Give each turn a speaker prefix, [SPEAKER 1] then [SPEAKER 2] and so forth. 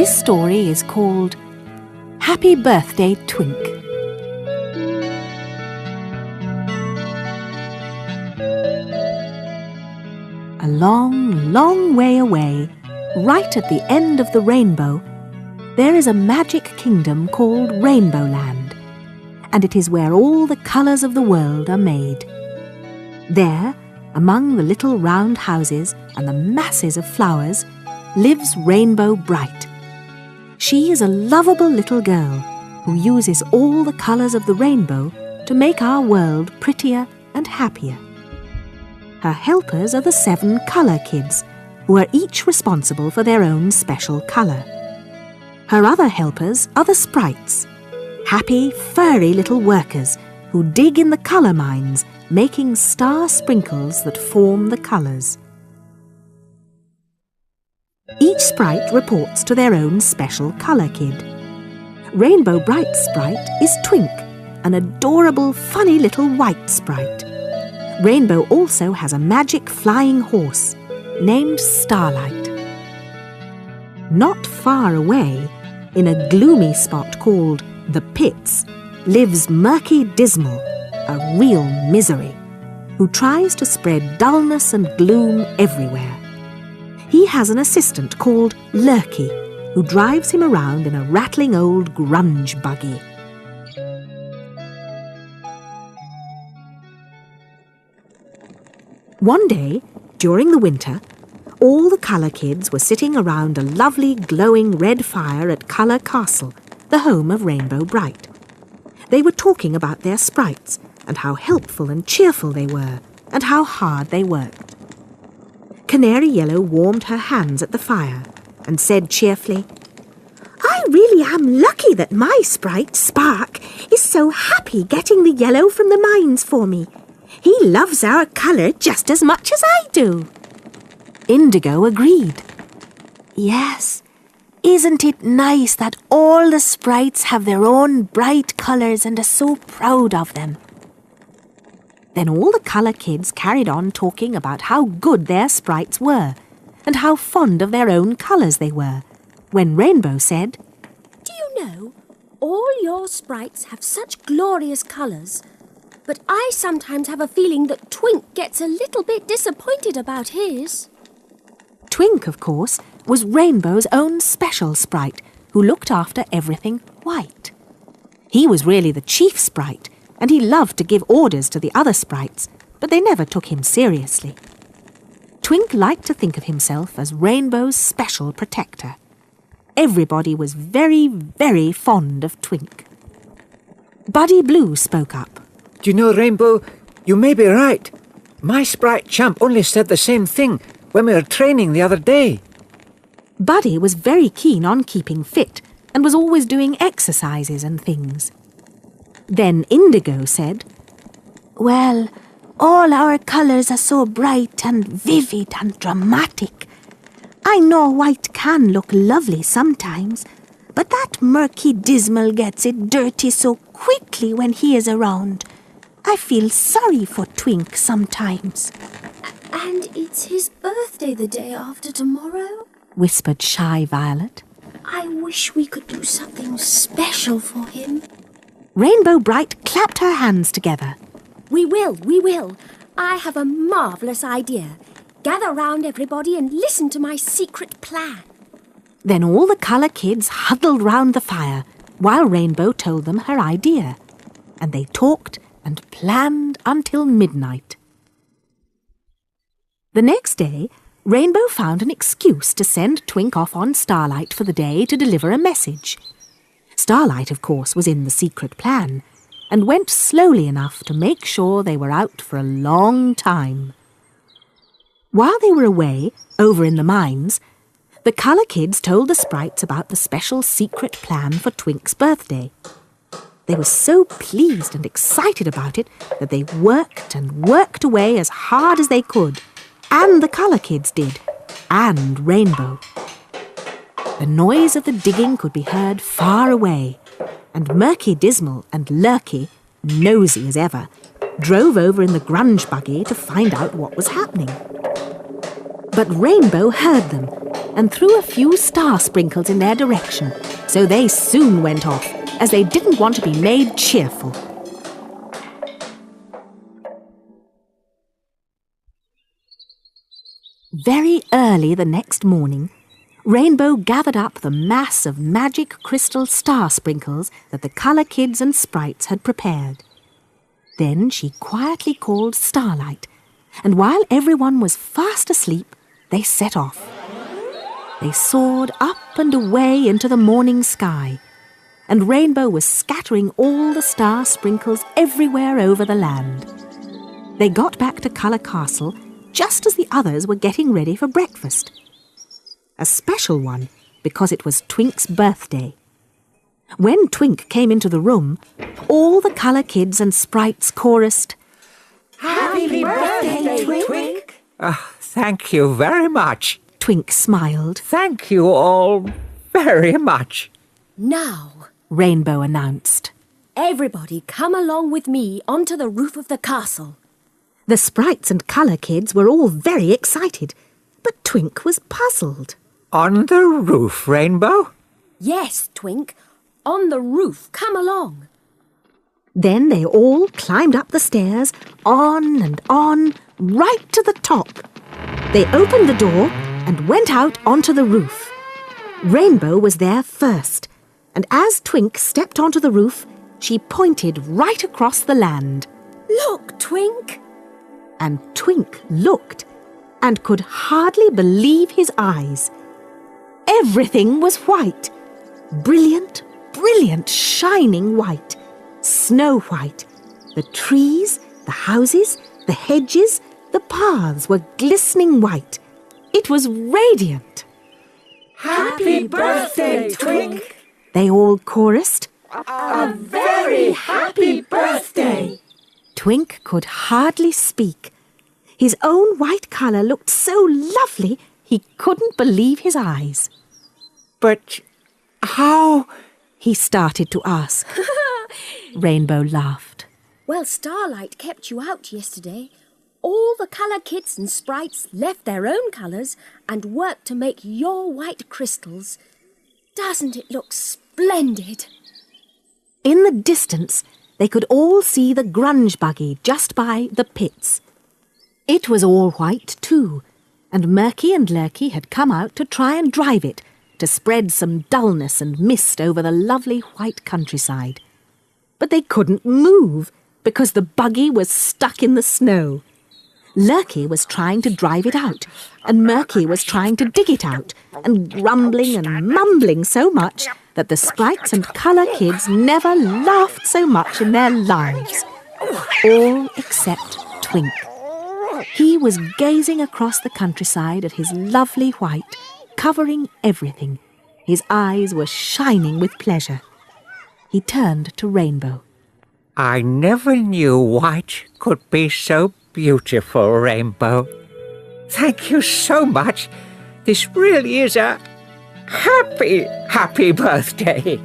[SPEAKER 1] This story is called Happy Birthday, Twink. A long, long way away, right at the end of the rainbow, there is a magic kingdom called Rainbow Land, and it is where all the colours of the world are made. There, among the little round houses and the masses of flowers, lives Rainbow Brite. She is a lovable little girl who uses all the colours of the rainbow to make our world prettier and happier. Her helpers are the 7 colour kids, who are each responsible for their own special colour. Her other helpers are the sprites, happy, furry little workers who dig in the colour mines, making star sprinkles that form the colours. Each sprite reports to their own special colour kid. Rainbow Brite's sprite is Twink, an adorable, funny little white sprite. Rainbow also has a magic flying horse named Starlight. Not far away, in a gloomy spot called the Pits, lives Murky Dismal, a real misery, who tries to spread dullness and gloom everywhere. He has an assistant called Lurky, who drives him around in a rattling old grunge buggy. One day, during the winter, all the colour kids were sitting around a lovely glowing red fire at Colour Castle, the home of Rainbow Brite. They were talking about their sprites and how helpful and cheerful they were and how hard they worked. Canary Yellow warmed her hands at the fire and said cheerfully, "I really am lucky that my sprite, Spark, is so happy getting the yellow from the mines for me. He loves our colour just as much as I do." Indigo agreed. "Yes, isn't it nice that all the sprites have their own bright colours and are so proud of them?" Then all the colour kids carried on talking about how good their sprites were and how fond of their own colours they were, when Rainbow said,
[SPEAKER 2] "Do you know, all your sprites have such glorious colours, but I sometimes have a feeling that Twink gets a little bit disappointed about his."
[SPEAKER 1] Twink, of course, was Rainbow's own special sprite who looked after everything white. He was really the chief sprite, and he loved to give orders to the other sprites, but they never took him seriously. Twink liked to think of himself as Rainbow's special protector. Everybody was very, very fond of Twink. Buddy Blue spoke up.
[SPEAKER 3] "Do you know, Rainbow, you may be right. My sprite Champ only said the same thing when we were training the other day."
[SPEAKER 1] Buddy was very keen on keeping fit and was always doing exercises and things. Then Indigo said, "Well, all our colours are so bright and vivid and dramatic. I know white can look lovely sometimes, but that Murky Dismal gets it dirty so quickly when he is around. I feel sorry for Twink sometimes."
[SPEAKER 2] "And it's his birthday the day after tomorrow?"
[SPEAKER 1] whispered Shy Violet.
[SPEAKER 2] "I wish we could do something special for him."
[SPEAKER 1] Rainbow Brite clapped her hands together.
[SPEAKER 2] We will. I have a marvellous idea. Gather round, everybody, and listen to my secret plan."
[SPEAKER 1] Then all the colour kids huddled round the fire while Rainbow told them her idea, and they talked and planned until midnight. The next day, Rainbow found an excuse to send Twink off on Starlight for the day to deliver a message. Starlight, of course, was in the secret plan, and went slowly enough to make sure they were out for a long time. While they were away, over in the mines, the colour kids told the sprites about the special secret plan for Twink's birthday. They were so pleased and excited about it that they worked and worked away as hard as they could, and the colour kids did, and Rainbow. The noise of the digging could be heard far away, and Murky Dismal and Lurky, nosy as ever, drove over in the grunge buggy to find out what was happening. But Rainbow heard them and threw a few star sprinkles in their direction, so they soon went off, as they didn't want to be made cheerful. Very early the next morning, Rainbow gathered up the mass of magic crystal star sprinkles that the colour kids and sprites had prepared. Then she quietly called Starlight, and while everyone was fast asleep, they set off. They soared up and away into the morning sky, and Rainbow was scattering all the star sprinkles everywhere over the land. They got back to Colour Castle just as the others were getting ready for breakfast. A special one, because it was Twink's birthday. When Twink came into the room, all the colour kids and sprites chorused,
[SPEAKER 4] Happy birthday, Twink!
[SPEAKER 3] Thank you very much.
[SPEAKER 1] Twink smiled.
[SPEAKER 3] Thank you all very much.
[SPEAKER 2] Now,
[SPEAKER 1] Rainbow announced.
[SPEAKER 2] everybody come along with me onto the roof of the castle.
[SPEAKER 1] The sprites and colour kids were all very excited, but Twink was puzzled.
[SPEAKER 3] On the roof, Rainbow?
[SPEAKER 2] Yes, Twink, on the roof, come along.
[SPEAKER 1] Then they all climbed up the stairs, on and on, right to the top. They opened the door and went out onto the roof. Rainbow was there first, and as Twink stepped onto the roof, she pointed right across the land.
[SPEAKER 2] Look, Twink!
[SPEAKER 1] And Twink looked and could hardly believe his eyes. Everything was white. Brilliant, brilliant, shining white. Snow white. The trees, the houses, the hedges, the paths were glistening white. It was radiant.
[SPEAKER 4] Happy birthday, Twink!
[SPEAKER 1] They all chorused.
[SPEAKER 4] A very happy birthday!
[SPEAKER 1] Twink could hardly speak. His own white colour looked so lovely he couldn't believe his eyes.
[SPEAKER 3] But how?
[SPEAKER 1] He started to ask. Rainbow laughed.
[SPEAKER 2] Well, Starlight kept you out yesterday. All the colour kids and sprites left their own colours and worked to make your white crystals. Doesn't it look splendid?
[SPEAKER 1] In the distance, they could all see the grunge buggy just by the pits. It was all white too, and Murky and Lurky had come out to try and drive it, to spread some dullness and mist over the lovely white countryside. But they couldn't move because the buggy was stuck in the snow. Lurky was trying to drive it out, and Murky was trying to dig it out, and grumbling and mumbling so much that the sprites and colour kids never laughed so much in their lives. All except Twink. He was gazing across the countryside at his lovely white, covering everything. His eyes were shining with pleasure. He turned to Rainbow.
[SPEAKER 3] I never knew white could be so beautiful, Rainbow. Thank you so much. This really is a happy, happy birthday.